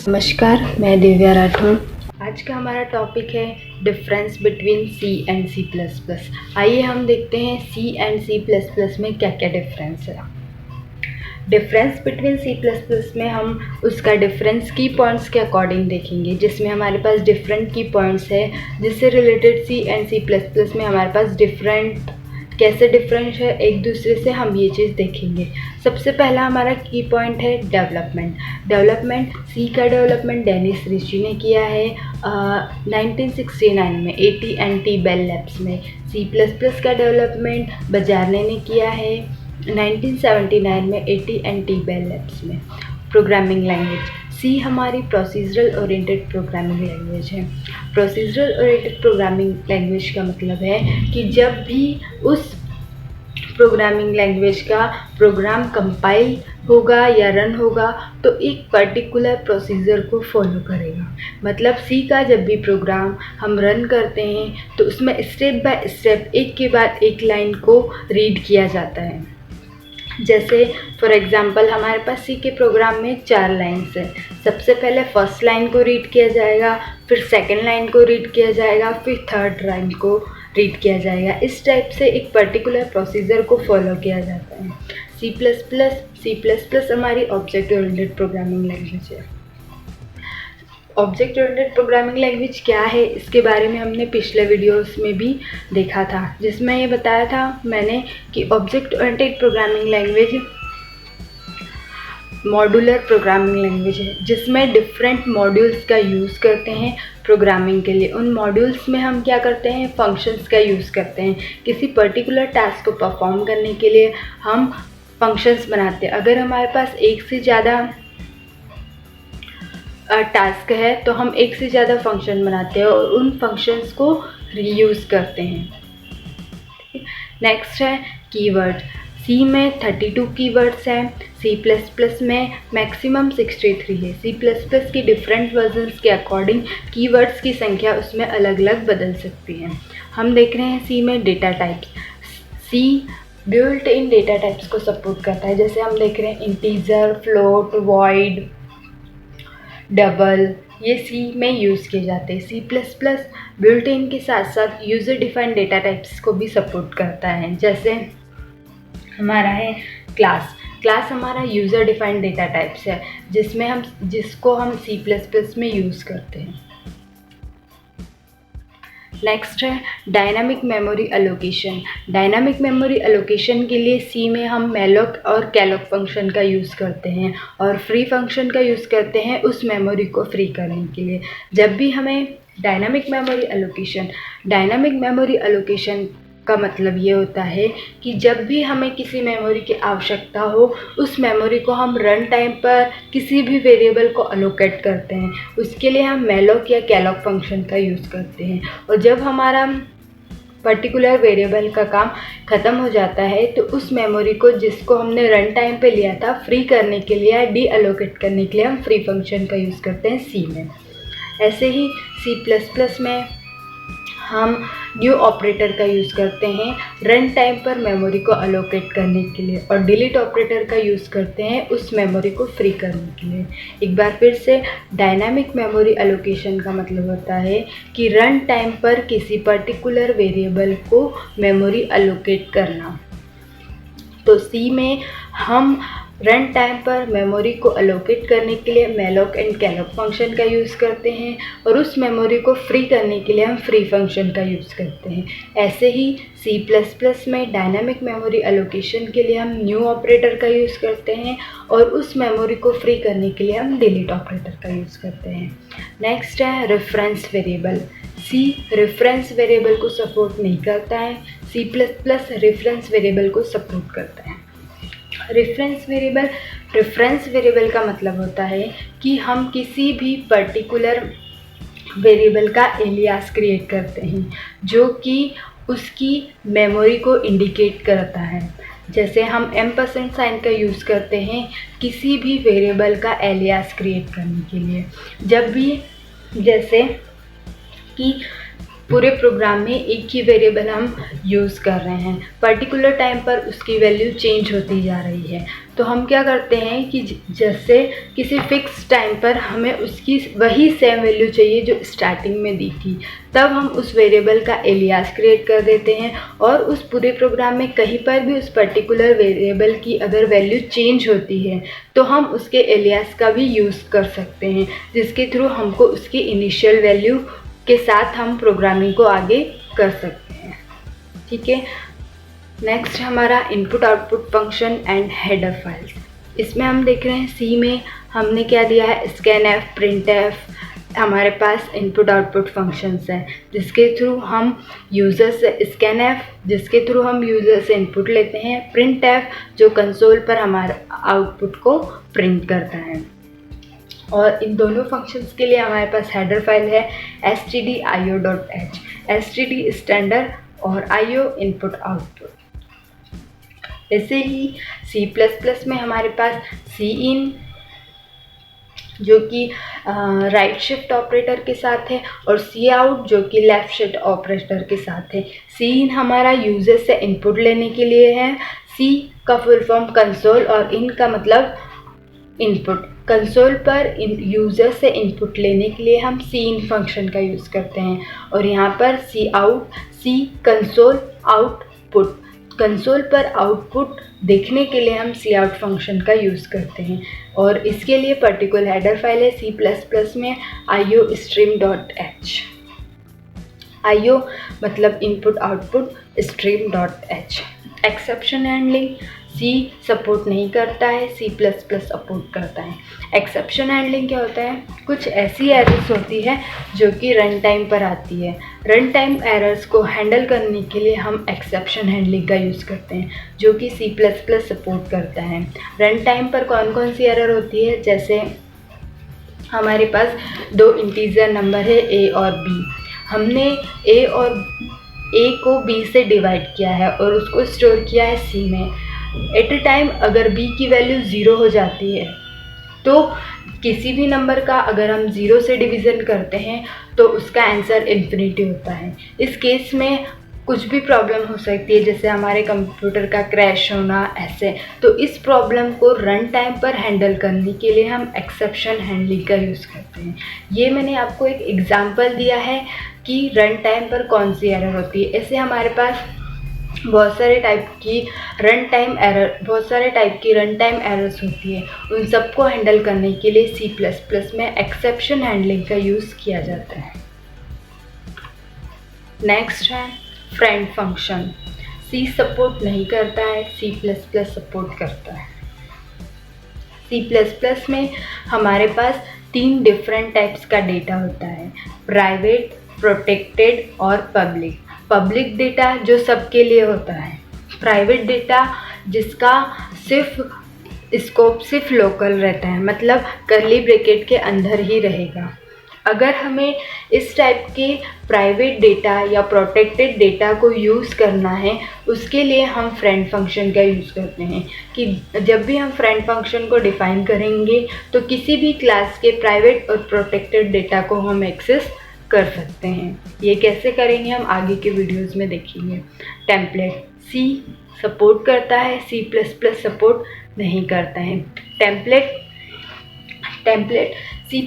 नमस्कार, मैं दिव्या राठौर। आज का हमारा टॉपिक है difference between C and C plus plus. आइए हम देखते हैं C and C plus plus में क्या क्या डिफरेंस है। Difference between C plus plus में हम उसका डिफरेंस की पॉइंट्स के अकॉर्डिंग देखेंगे, जिसमें हमारे पास डिफरेंट की पॉइंट्स है, जिससे related C and C plus plus में हमारे पास डिफरेंट कैसे डिफरेंस है एक दूसरे से, हम ये चीज़ देखेंगे। सबसे पहला हमारा की पॉइंट है डेवलपमेंट। सी का डेवलपमेंट डेनिस रिची ने किया है 1969 में AT&T बेल लैब्स में। सी प्लस प्लस का डेवलपमेंट बजारने ने किया है 1979 में AT&T बेल लैब्स में। प्रोग्रामिंग लैंग्वेज सी हमारी प्रोसीजरल ओरिएंटेड प्रोग्रामिंग लैंग्वेज है। प्रोसीजरल ओरिएंटेड प्रोग्रामिंग लैंग्वेज का मतलब है कि जब भी उस प्रोग्रामिंग लैंग्वेज का प्रोग्राम कंपाइल होगा या रन होगा तो एक पर्टिकुलर प्रोसीजर को फॉलो करेगा। मतलब सी का जब भी प्रोग्राम हम रन करते हैं तो उसमें स्टेप बाय स्टेप एक के बाद एक लाइन को रीड किया जाता है। जैसे फॉर एग्ज़ाम्पल हमारे पास सी के प्रोग्राम में 4 लाइन्स हैं। सबसे पहले फर्स्ट लाइन को रीड किया जाएगा, फिर सेकंड लाइन को रीड किया जाएगा, फिर थर्ड लाइन को रीड किया जाएगा। इस टाइप से एक पर्टिकुलर प्रोसीजर को फॉलो किया जाता है। सी प्लस प्लस हमारी ऑब्जेक्ट ओरिएंटेड प्रोग्रामिंग लैंग्वेज है। ऑब्जेक्ट ओरिएंटेड प्रोग्रामिंग लैंग्वेज क्या है, इसके बारे में हमने पिछले वीडियोस में भी देखा था, जिसमें ये बताया था मैंने कि object oriented programming language modular programming language है, जिसमें डिफरेंट मॉड्यूल्स का यूज़ करते हैं प्रोग्रामिंग के लिए। उन मॉड्यूल्स में हम क्या करते हैं, फंक्शंस का यूज़ करते हैं। किसी पर्टिकुलर टास्क को परफॉर्म करने के लिए हम फंक्शंस बनाते हैं। अगर हमारे पास एक से ज़्यादा टास्क है तो हम एक से ज़्यादा फंक्शन बनाते हैं और उन फंक्शंस को रीयूज़ करते हैं। नेक्स्ट है कीवर्ड। सी में 32 कीवर्ड्स हैं, सी प्लस प्लस में मैक्सिमम 63 है। सी प्लस प्लस की डिफरेंट वर्जन्स के अकॉर्डिंग कीवर्ड्स की संख्या उसमें अलग अलग बदल सकती है। हम देख रहे हैं सी में data types. C built in data types को सपोर्ट करता है। जैसे हम देख रहे हैं इंटीजर, फ्लोट, वॉइड, डबल, ये सी में यूज़ किए जाते हैं। C plus plus built in के साथ साथ यूज़र डिफाइंड डेटा टाइप्स को भी सपोर्ट करता है। जैसे हमारा है क्लास हमारा यूज़र डिफाइंड डेटा टाइप्स है, जिसको हम सी प्लस प्लस में यूज़ करते हैं। नेक्स्ट है dynamic memory allocation. Dynamic memory allocation के लिए सी में हम मैलोक और कैलोक फंक्शन का यूज़ करते हैं और फ्री फंक्शन का यूज़ करते हैं उस मेमोरी को फ्री करने के लिए। जब भी हमें डायनामिक मेमोरी एलोकेशन का मतलब ये होता है कि जब भी हमें किसी मेमोरी की आवश्यकता हो, उस मेमोरी को हम रन टाइम पर किसी भी वेरिएबल को अलोकेट करते हैं। उसके लिए हम मैलोक या कैलोक फंक्शन का यूज़ करते हैं। और जब हमारा पर्टिकुलर वेरिएबल का काम ख़त्म हो जाता है तो उस मेमोरी को, जिसको हमने रन टाइम पे लिया था, फ्री करने के लिए या डी अलोकेट करने के लिए हम फ्री फंक्शन का यूज़ करते हैं सी में। ऐसे ही सी प्लस प्लस में हम न्यू ऑपरेटर का यूज़ करते हैं रन टाइम पर मेमोरी को अलोकेट करने के लिए, और डिलीट ऑपरेटर का यूज़ करते हैं उस मेमोरी को फ्री करने के लिए। एक बार फिर से, डायनामिक मेमोरी एलोकेशन का मतलब होता है कि रन टाइम पर किसी पर्टिकुलर वेरिएबल को मेमोरी अलोकेट करना। तो सी में हम रन टाइम पर मेमोरी को अलोकेट करने के लिए मैलोक एंड कैलोक फंक्शन का यूज़ करते हैं और उस मेमोरी को फ्री करने के लिए हम फ्री फंक्शन का यूज़ करते हैं। ऐसे ही सी प्लस प्लस में डायनामिक मेमोरी एलोकेशन के लिए हम न्यू ऑपरेटर का यूज़ करते हैं और उस मेमोरी को फ्री करने के लिए हम डिलीट ऑपरेटर का यूज़ करते हैं। नेक्स्ट है reference variable. C reference variable को सपोर्ट नहीं करता है, C plus plus reference variable को सपोर्ट करता है। रेफरेंस वेरिएबल का मतलब होता है कि हम किसी भी पर्टिकुलर वेरिएबल का एलियास क्रिएट करते हैं जो कि उसकी मेमोरी को इंडिकेट करता है। जैसे हम एम्परसेंड साइन का यूज़ करते हैं किसी भी वेरिएबल का एलियास क्रिएट करने के लिए। जब भी, जैसे कि पूरे प्रोग्राम में एक ही वेरिएबल हम यूज़ कर रहे हैं, पर्टिकुलर टाइम पर उसकी वैल्यू चेंज होती जा रही है। तो हम क्या करते हैं कि जैसे किसी फिक्स टाइम पर हमें उसकी वही सेम वैल्यू चाहिए जो स्टार्टिंग में दी थी, तब हम उस वेरिएबल का एलियास क्रिएट कर देते हैं और उस पूरे प्रोग्राम में कहीं पर भी उस पर्टिकुलर वेरिएबल की अगर वैल्यू चेंज होती है तो हम उसके एलियास का भी यूज़ कर सकते हैं, जिसके थ्रू हमको उसकी इनिशियल वैल्यू के साथ हम प्रोग्रामिंग को आगे कर सकते हैं। ठीक है, नेक्स्ट हमारा input output function and header files. इसमें हम देख रहे हैं सी में हमने क्या दिया है, स्कैनएफ, प्रिंटएफ। हमारे पास इनपुट आउटपुट फंक्शंस हैं जिसके थ्रू हम यूज़र से, स्कैनएफ जिसके थ्रू हम यूज़र से इनपुट लेते हैं, प्रिंटएफ जो कंसोल पर हमारे आउटपुट को प्रिंट करता है। और इन दोनों फंक्शंस के लिए हमारे पास हेडर फाइल है stdio.h, std स्टैंडर्ड और io इनपुट आउटपुट। ऐसे ही C++ में हमारे पास cin जो कि राइट शिफ्ट ऑपरेटर के साथ है और cout जो कि लेफ़्ट शिफ्ट ऑपरेटर के साथ है। cin हमारा यूज़र से इनपुट लेने के लिए है, c का फुल फॉर्म कंसोल और in का मतलब इनपुट। कंसोल पर यूज़र से इनपुट लेने के लिए हम cin फंक्शन का यूज़ करते हैं और यहाँ पर cout, c console output, console पर आउटपुट देखने के लिए हम cout फंक्शन का यूज़ करते हैं और इसके लिए पर्टिकुलर हेडर फाइल है C++ में iostream.h। io मतलब input output, stream.h। Exception handling C support नहीं करता है, C++ सपोर्ट करता है। एक्सेप्शन हैंडलिंग क्या होता है, कुछ ऐसी एरर्स होती है जो कि रन टाइम पर आती है। रन टाइम एरर्स को हैंडल करने के लिए हम एक्सेप्शन हैंडलिंग का यूज़ करते हैं जो कि C++ सपोर्ट करता है। रन टाइम पर कौन कौन सी एरर होती है, जैसे हमारे पास दो इंटीजर नंबर है A और B, हमने A को B से डिवाइड किया है और उसको स्टोर किया है C में। एट अ टाइम अगर b की वैल्यू 0 हो जाती है तो किसी भी नंबर का अगर हम 0 से डिवीज़न करते हैं तो उसका आंसर इन्फिनिटी होता है। इस केस में कुछ भी प्रॉब्लम हो सकती है, जैसे हमारे कंप्यूटर का क्रैश होना, ऐसे। तो इस प्रॉब्लम को रन टाइम पर हैंडल करने के लिए हम एक्सेप्शन हैंडलिंग का यूज़ करते हैं। ये मैंने आपको एक एग्जांपल दिया है कि रन टाइम पर कौन सी एरर होती है। ऐसे हमारे पास बहुत सारे टाइप की रन टाइम एरर्स होती है, उन सबको हैंडल करने के लिए C++ में एक्सेप्शन हैंडलिंग का यूज़ किया जाता है। नेक्स्ट है फ्रेंड फंक्शन। C सपोर्ट नहीं करता है, C++ सपोर्ट करता है। C++ में हमारे पास 3 डिफरेंट टाइप्स का डेटा होता है, प्राइवेट, प्रोटेक्टेड और पब्लिक। पब्लिक डेटा जो सबके लिए होता है, प्राइवेट डेटा जिसका स्कोप सिर्फ लोकल रहता है, मतलब कर्ली ब्रैकेट के अंदर ही रहेगा। अगर हमें इस टाइप के प्राइवेट डेटा या प्रोटेक्टेड डेटा को यूज़ करना है, उसके लिए हम फ्रेंड फंक्शन का यूज़ करते हैं कि जब भी हम फ्रेंड फंक्शन को डिफ़ाइन करेंगे तो किसी भी क्लास के प्राइवेट और प्रोटेक्टेड डेटा को हम एक्सेस कर सकते हैं। ये कैसे करेंगे हम आगे के वीडियोस में देखेंगे। टेम्पलेट C सपोर्ट करता है, C++ सपोर्ट नहीं करता है। टेम्पलेट C++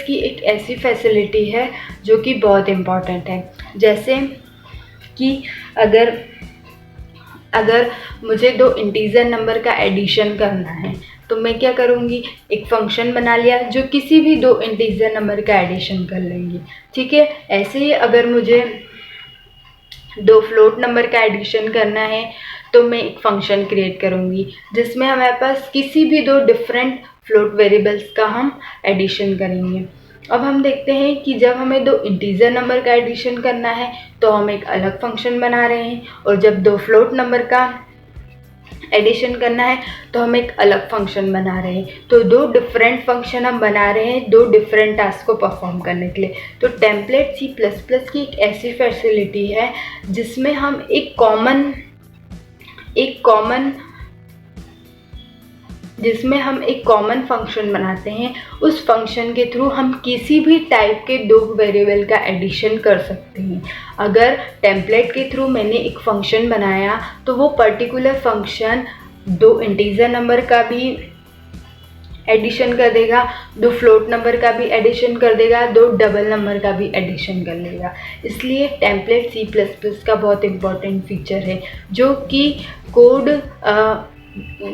की एक ऐसी फैसिलिटी है जो कि बहुत इम्पॉर्टेंट है। जैसे कि अगर मुझे 2 इंटीजर नंबर का एडिशन करना है तो मैं क्या करूँगी, एक फ़ंक्शन बना लिया जो किसी भी 2 इंटीजर नंबर का एडिशन कर लेंगी। ठीक है, ऐसे ही अगर मुझे 2 फ्लोट नंबर का एडिशन करना है तो मैं एक फ़ंक्शन क्रिएट करूँगी जिसमें हमारे पास किसी भी 2 डिफरेंट फ्लोट वेरिएबल्स का हम एडिशन करेंगे। अब हम देखते हैं कि जब हमें 2 इंटीजर नंबर का एडिशन करना है तो हम एक अलग फंक्शन बना रहे हैं, और जब 2 फ्लोट नंबर का एडिशन करना है तो हम एक अलग फंक्शन बना रहे हैं। तो 2 डिफरेंट फंक्शन हम बना रहे हैं 2 डिफरेंट टास्क को परफॉर्म करने के लिए। तो टेम्पलेट C++ की एक ऐसी फैसिलिटी है जिसमें हम जिसमें हम एक कॉमन फंक्शन बनाते हैं। उस फंक्शन के थ्रू हम किसी भी टाइप के दो वेरिएबल का एडिशन कर सकते हैं। अगर टेम्पलेट के थ्रू मैंने एक फंक्शन बनाया तो वो पर्टिकुलर फंक्शन दो इंटीजर नंबर का भी एडिशन कर देगा, दो फ्लोट नंबर का भी एडिशन कर देगा, दो डबल नंबर का भी एडिशन कर लेगा। इसलिए टेम्पलेट C++ का बहुत इम्पॉर्टेंट फीचर है, जो कि कोड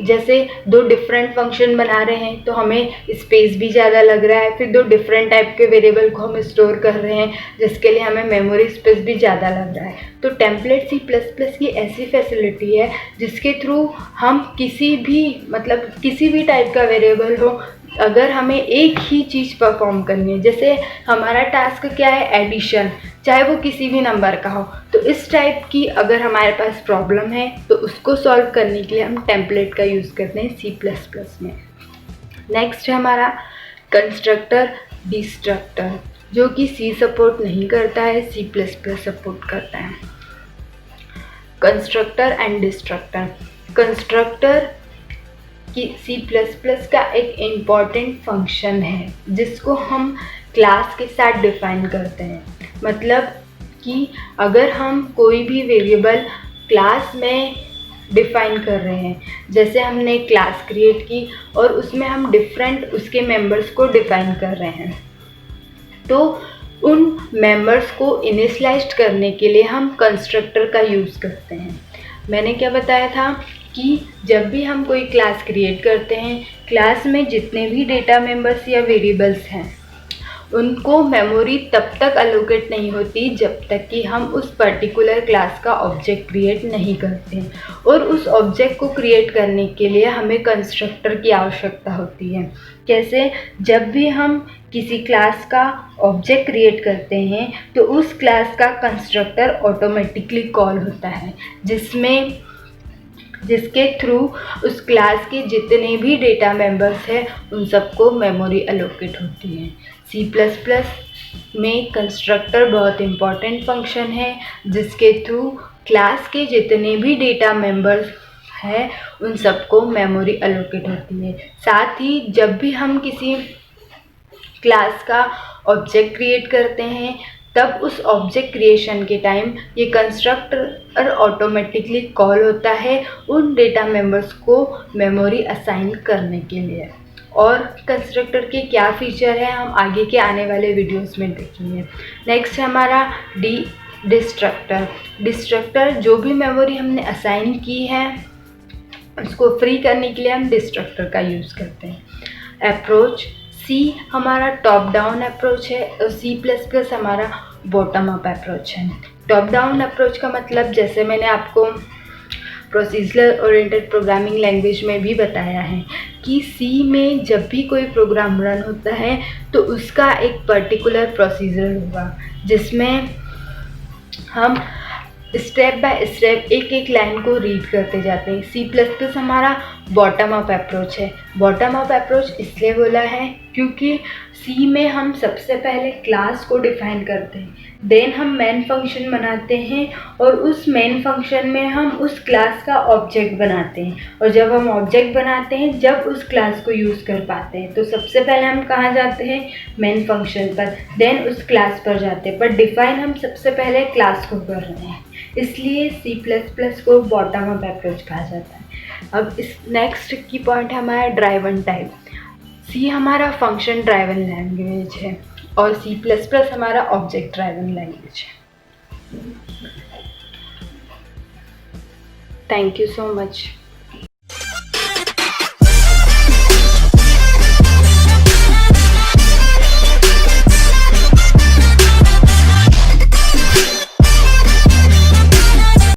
जैसे दो डिफरेंट फंक्शन बना रहे हैं तो हमें स्पेस भी ज़्यादा लग रहा है, फिर दो डिफरेंट टाइप के वेरिएबल को हम स्टोर कर रहे हैं जिसके लिए हमें मेमोरी स्पेस भी ज़्यादा लग रहा है। तो टेम्पलेट C++ की ऐसी फैसिलिटी है जिसके थ्रू हम किसी भी टाइप का वेरिएबल हो, अगर हमें एक ही चीज़ परफॉर्म करनी है, जैसे हमारा टास्क क्या है, एडिशन, चाहे वो किसी भी नंबर का हो, तो इस टाइप की अगर हमारे पास प्रॉब्लम है तो उसको सॉल्व करने के लिए हम टेम्पलेट का यूज़ करते हैं C++ में। नेक्स्ट है हमारा कंस्ट्रक्टर डिस्ट्रक्टर, जो कि C सपोर्ट नहीं करता है, C++ सपोर्ट करता है। Constructor and destructor. कंस्ट्रक्टर कि C++ का एक इम्पॉर्टेंट फंक्शन है जिसको हम क्लास के साथ डिफाइन करते हैं। मतलब कि अगर हम कोई भी वेरिएबल क्लास में डिफाइन कर रहे हैं, जैसे हमने क्लास क्रिएट की और उसमें हम डिफरेंट उसके मेंबर्स को डिफाइन कर रहे हैं, तो उन मेंबर्स को इनिशियलाइज करने के लिए हम कंस्ट्रक्टर का यूज़ करते हैं। मैंने क्या बताया था कि जब भी हम कोई क्लास क्रिएट करते हैं, क्लास में जितने भी डेटा मेंबर्स या वेरिएबल्स हैं उनको मेमोरी तब तक अलोकेट नहीं होती जब तक कि हम उस पर्टिकुलर क्लास का ऑब्जेक्ट क्रिएट नहीं करते हैं। और उस ऑब्जेक्ट को क्रिएट करने के लिए हमें कंस्ट्रक्टर की आवश्यकता होती है। कैसे? जब भी हम किसी क्लास का ऑब्जेक्ट क्रिएट करते हैं तो उस क्लास का कंस्ट्रक्टर ऑटोमेटिकली कॉल होता है, जिसके थ्रू उस क्लास के जितने भी डेटा मेंबर्स हैं उन सबको मेमोरी एलोकेट होती है। C++ में कंस्ट्रक्टर बहुत इम्पॉर्टेंट फंक्शन है जिसके थ्रू क्लास के जितने भी डेटा मेंबर्स हैं उन सबको मेमोरी एलोकेट होती है। साथ ही जब भी हम किसी क्लास का ऑब्जेक्ट क्रिएट करते हैं तब उस ऑब्जेक्ट क्रिएशन के टाइम ये कंस्ट्रक्टर ऑटोमेटिकली कॉल होता है उन डेटा मेंबर्स को मेमोरी असाइन करने के लिए। और कंस्ट्रक्टर के क्या फीचर है हम आगे के आने वाले वीडियोस में देखेंगे। नेक्स्ट है हमारा डिस्ट्रक्टर। डिस्ट्रक्टर जो भी मेमोरी हमने असाइन की है उसको फ्री करने के लिए हम डिस्ट्रक्टर का यूज़ करते हैं। अप्रोच C हमारा टॉप डाउन अप्रोच है और C++ हमारा बॉटम अप अप्रोच है। टॉप डाउन अप्रोच का मतलब जैसे मैंने आपको प्रोसीजर ओरिएंटेड प्रोग्रामिंग लैंग्वेज में भी बताया है कि C में जब भी कोई प्रोग्राम रन होता है तो उसका एक पर्टिकुलर प्रोसीजर होगा जिसमें हम स्टेप बाय स्टेप एक एक लाइन को रीड करते जाते हैं। C++ हमारा बॉटम अप अप्रोच है। बॉटम अप अप्रोच इसलिए बोला है क्योंकि C में हम सबसे पहले क्लास को डिफाइन करते हैं, देन हम मेन फंक्शन बनाते हैं और उस मेन फंक्शन में हम उस क्लास का ऑब्जेक्ट बनाते हैं। और जब हम ऑब्जेक्ट बनाते हैं, जब उस क्लास को यूज़ कर पाते हैं तो सबसे पहले हम कहाँ जाते हैं? मेन फंक्शन पर, देन उस क्लास पर जाते हैं। पर डिफाइन हम सबसे पहले क्लास को कर रहे हैं, इसलिए C++ को बॉटम अप अप्रोच कहा जाता है। अब इस नेक्स्ट की पॉइंट है हमारा ड्राइवन टाइप। C हमारा फंक्शन ड्राइवन लैंग्वेज है और C++ हमारा ऑब्जेक्ट ड्राइवन लैंग्वेज है। Thank you so much.